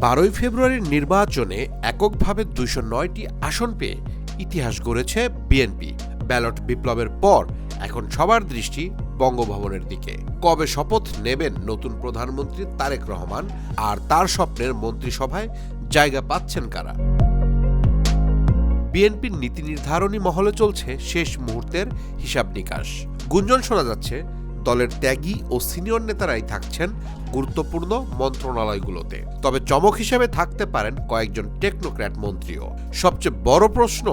12ই ফেব্রুয়ারির নির্বাচনে এককভাবে 209টি আসন পেয়ে ইতিহাস গড়েছে বিএনপি। ব্যালট বিপ্লবের পর এখন সবার দৃষ্টি বঙ্গভবনের দিকে। কবে শপথ নেবেন নতুন প্রধানমন্ত্রী তারেক রহমান, আর তার স্বপ্নের মন্ত্রিসভায় জায়গা পাচ্ছেন কারা? বিএনপির নীতি নির্ধারণী মহলে চলছে শেষ মুহূর্তের হিসাব নিকাশ। গুঞ্জন শোনা যাচ্ছে দলের ত্যাগী ও সিনিয়র নেতারাই থাকছেন গুরুত্বপূর্ণ মন্ত্রণালয়গুলোতে। তবে চমক হিসেবে থাকতে পারেন কয়েকজন টেকনোক্র্যাট মন্ত্রীও। সবচেয়ে বড় প্রশ্ন,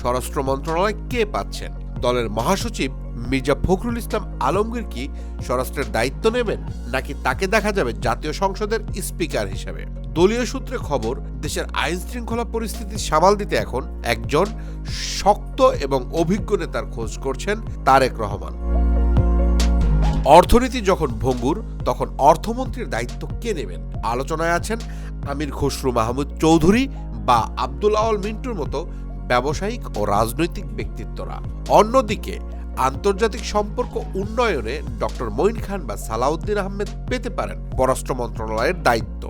স্বরাষ্ট্র মন্ত্রণালয় কে পাচ্ছেন? দলের মহাসচিব মির্জা ফখরুল ইসলাম আলমগীর কি স্বরাষ্ট্রের দায়িত্ব নেবেন, নাকি তাকে দেখা যাবে জাতীয় সংসদের স্পিকার হিসেবে? দলীয় সূত্রে খবর, দেশের আইন শৃঙ্খলা পরিস্থিতি সামাল দিতে এখন একজন শক্ত এবং অভিজ্ঞ নেতার খোঁজ করছেন তারেক রহমান। অর্থনীতি যখন ভঙ্গুর, তখন অর্থমন্ত্রীর দায়িত্ব কে নেবেন? আলোচনায় আছেন আমির খসরু মাহমুদ চৌধুরী বা আব্দুল আওয়াল মিন্টুর মতো ব্যবসায়িক ও রাজনৈতিক ব্যক্তিত্বরা। অন্যদিকে আন্তর্জাতিক সম্পর্ক উন্নয়নে ডক্টর মঈন খান বা সালাউদ্দিন আহমেদ পেতে পারেন পররাষ্ট্র মন্ত্রণালয়ের দায়িত্ব।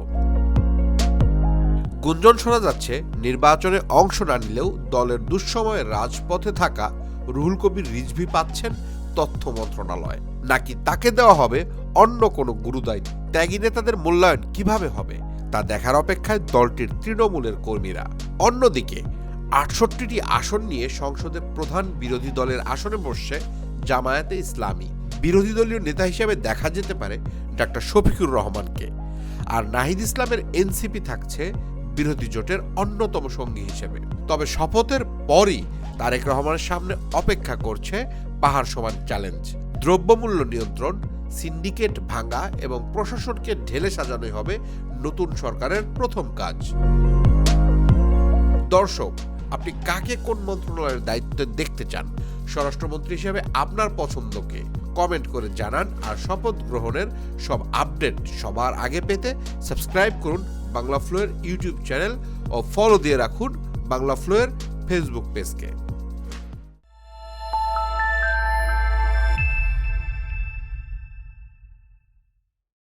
গুঞ্জন শোনা যাচ্ছে নির্বাচনে অংশ না নিলেও দলের দুঃসময়ে রাজপথে থাকা রুহুল কবির রিজভী পাচ্ছেন তথ্য মন্ত্রণালয়, নাকি তাকে দেওয়া হবে অন্য কোনো গুরুদায়িত্ব। ত্যাগী নেতাদের মূল্যায়ন কিভাবে হবে তা দেখার অপেক্ষায় দলটির তৃণমূলের কর্মীরা। অন্যদিকে ৬৮টি আসন নিয়ে সংসদের প্রধান বিরোধী দলের আসনে বসছে জামায়াতে ইসলামী। বিরোধী দলীয় নেতা হিসেবে দেখা যেতে পারে ডাক্তার শফিকুর রহমানকে, আর নাহিদ ইসলামের এনসিপি থাকছে বিরোধী জোটের অন্যতম সঙ্গী হিসেবে। তবে শপথের পরই তারেক রহমানের সামনে অপেক্ষা করছে পাহাড় সমান চ্যালেঞ্জ। দ্রব্যমূল্য নিয়ন্ত্রণ, সিন্ডিকেট ভাঙা এবং প্রশাসনকে ঢেলে সাজানোই হবে নতুন সরকারের প্রথম কাজ। দর্শক, আপনি কাকে কোন মন্ত্রণালয়ের দায়িত্বে দেখতে চান? স্বরাষ্ট্রমন্ত্রী হিসেবে আপনার পছন্দকে কমেন্ট করে জানান। আর শপথ গ্রহণের সব আপডেট সবার আগে পেতে সাবস্ক্রাইব করুন বাংলা ফ্লোয়ের ইউটিউব চ্যানেল ও ফলো দিয়ে রাখুন বাংলা ফ্লোয়ের ফেসবুক পেজকে।